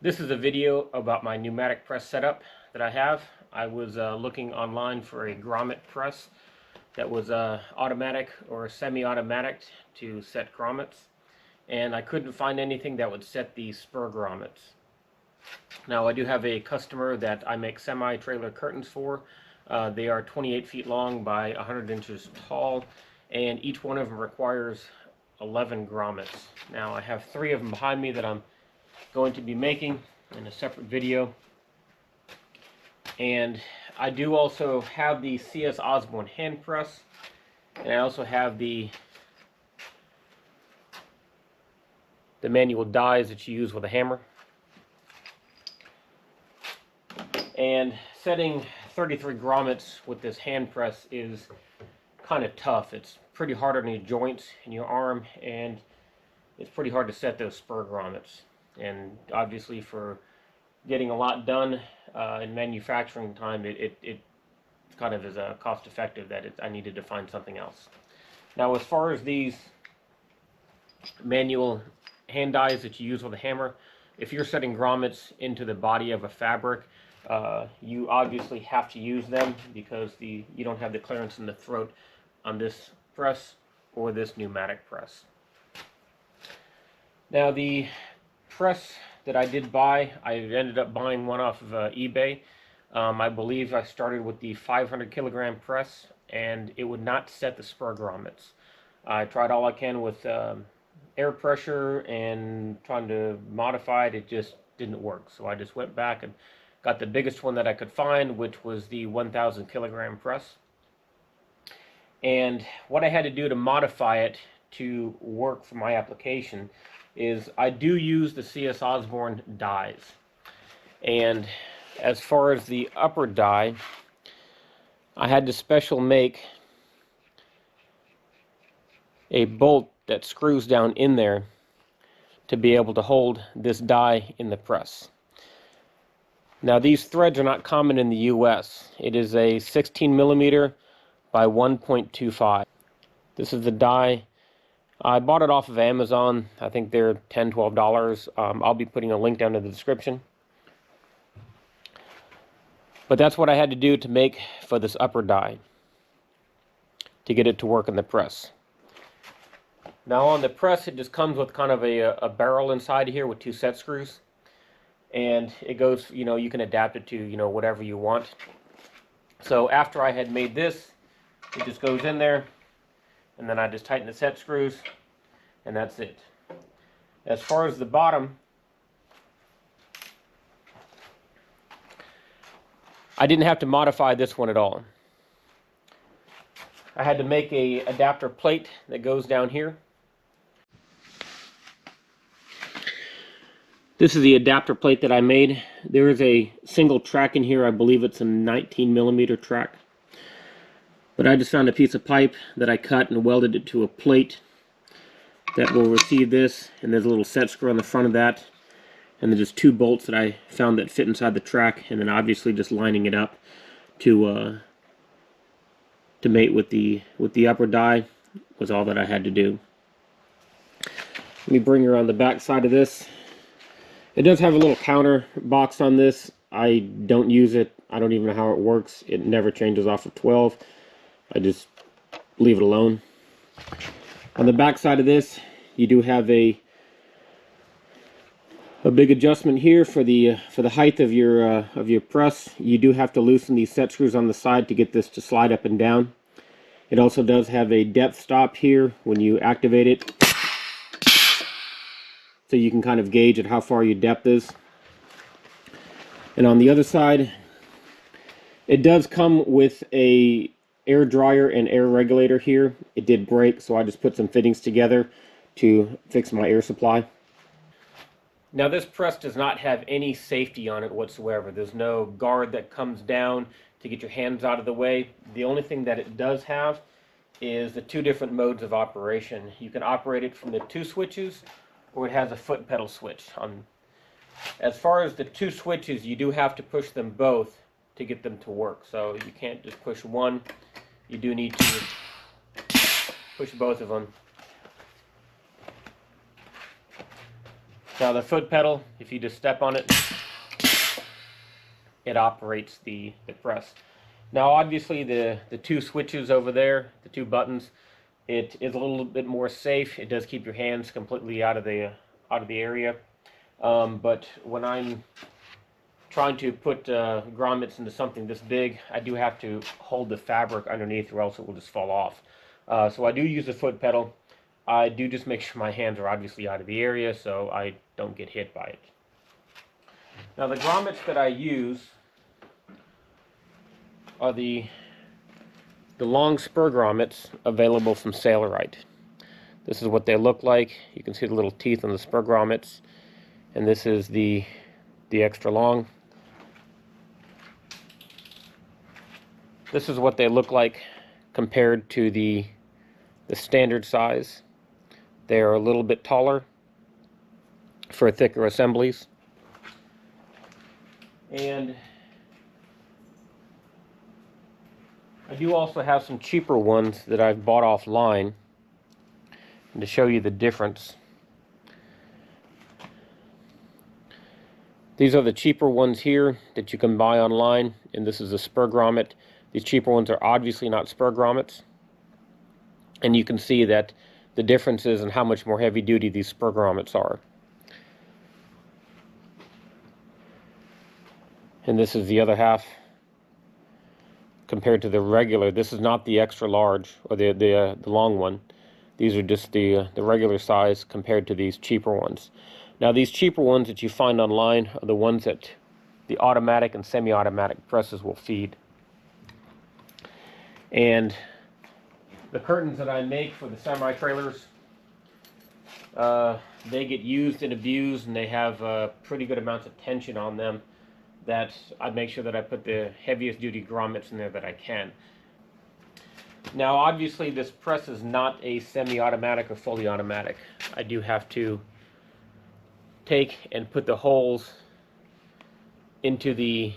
This is a video about my pneumatic press setup that I have. I was looking online for a grommet press that was automatic or semi-automatic to set grommets, and I couldn't find anything that would set the spur grommets. Now I do have a customer that I make semi-trailer curtains for. They are 28 feet long by 100 inches tall, and each one of them requires 11 grommets. Now I have 3 of them behind me that I'm going to be making in a separate video, and I do also have the CS Osborne hand press, and I also have the manual dies that you use with a hammer. And setting 33 grommets with this hand press is kind of tough. It's pretty hard on your joints in your arm, and it's pretty hard to set those spur grommets. And obviously for getting a lot done in manufacturing time, it kind of is cost effective that I needed to find something else. Now as far as these manual hand dies that you use with a hammer, if you're setting grommets into the body of a fabric, you obviously have to use them because you don't have the clearance in the throat on this press or this pneumatic press. Now the press that I did buy, I ended up buying one off of eBay. I believe I started with the 500 kilogram press, and it would not set the spur grommets. I tried all I can with air pressure and trying to modify it. It just didn't work. So I just went back and got the biggest one that I could find, which was the 1000 kilogram press. And what I had to do to modify it to work for my application is I do use the CS Osborne dies. And as far as the upper die, I had to special make a bolt that screws down in there to be able to hold this die in the press. Now these threads are not common in the US. It is a 16 millimeter by 1.25. This is the die. I bought it off of Amazon. I think they're $10, $12. I'll be putting a link down in the description. But that's what I had to do to make for this upper die to get it to work in the press. Now on the press, it just comes with kind of a barrel inside here with 2 set screws. And it goes, you can adapt it to, whatever you want. So after I had made this, it just goes in there, and then I just tighten the set screws, and that's it. As far as the bottom, I didn't have to modify this one at all. I had to make a adapter plate that goes down here. This is the adapter plate that I made. There is a single track in here. I believe it's a 19 millimeter track. But I just found a piece of pipe that I cut and welded it to a plate that will receive this, and there's a little set screw on the front of that, and then just 2 bolts that I found that fit inside the track, and then obviously just lining it up to mate with the upper die was all that I had to do. Let me bring you around the back side of this. It does have a little counter box on this. I don't use it. I don't even know how it works. It never changes off of 12. I just leave it alone. On the back side of this, you do have a big adjustment here for the height of your press. You do have to loosen these set screws on the side to get this to slide up and down. It also does have a depth stop here when you activate it, so you can kind of gauge at how far your depth is. And on the other side, it does come with a air dryer and air regulator here. It did break, so I just put some fittings together to fix my air supply. Now this press does not have any safety on it whatsoever. There's no guard that comes down to get your hands out of the way. The only thing that it does have is the 2 different modes of operation. You can operate it from the 2 switches, or it has a foot pedal switch. As far as the 2 switches, you do have to push them both to get them to work. So you can't just push one. You do need to push both of them Now the foot pedal, if you just step on it, it operates the press. Now obviously the two switches over there, the two buttons, it is a little bit more safe. It does keep your hands completely out of the area. But when I'm trying to put grommets into something this big, I do have to hold the fabric underneath or else it will just fall off. So I do use the foot pedal. I do just make sure my hands are obviously out of the area so I don't get hit by it. Now the grommets that I use are the long spur grommets available from Sailorite. This is what they look like. You can see the little teeth on the spur grommets, and this is the extra long. This is what they look like compared to the standard size. They are a little bit taller for thicker assemblies. And I do also have some cheaper ones that I've bought offline, and to show you the difference. These are the cheaper ones here that you can buy online, and this is a spur grommet. These cheaper ones are obviously not spur grommets, and you can see that the differences in how much more heavy duty these spur grommets are. And this is the other half compared to the regular. This is not the extra large or the long one. These are just the regular size compared to these cheaper ones. Now these cheaper ones that you find online are the ones that the automatic and semi-automatic presses will feed. And the curtains that I make for the semi-trailers, they get used and abused, and they have pretty good amounts of tension on them, that I make sure that I put the heaviest duty grommets in there that I can. Now obviously this press is not a semi-automatic or fully automatic. I do have to take and put the holes into the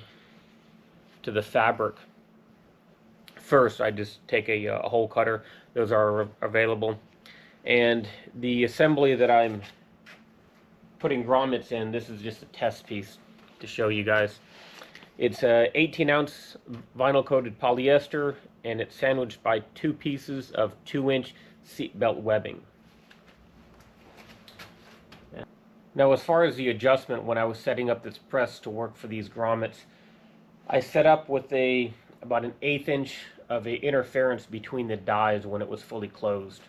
fabric. First, I just take a hole cutter. Those are available. And the assembly that I'm putting grommets in, this is just a test piece to show you guys. It's a 18-ounce vinyl coated polyester, and it's sandwiched by 2 pieces of 2-inch seatbelt webbing. Now as far as the adjustment, when I was setting up this press to work for these grommets, I set up with about an 1/8 inch of a interference between the dies when it was fully closed.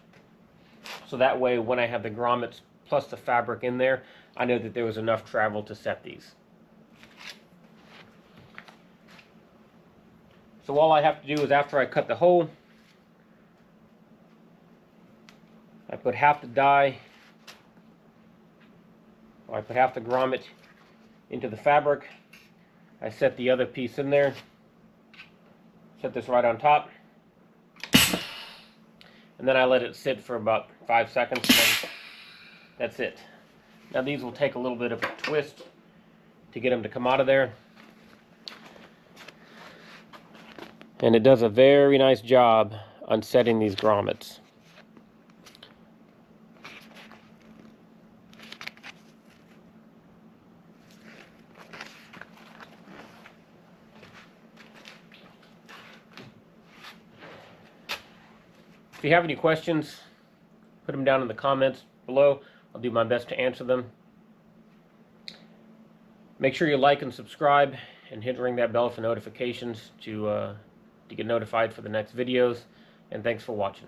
So that way when I have the grommets plus the fabric in there, I know that there was enough travel to set these. So all I have to do is, after I cut the hole, I put half the die, or I put half the grommet into the fabric. I set the other piece in there, set this right on top, and then I let it sit for about 5 seconds, and then that's it. Now these will take a little bit of a twist to get them to come out of there. And it does a very nice job on setting these grommets. If you have any questions, put them down in the comments below. I'll do my best to answer them. Make sure you like and subscribe, and ring that bell for notifications to get notified for the next videos. And thanks for watching.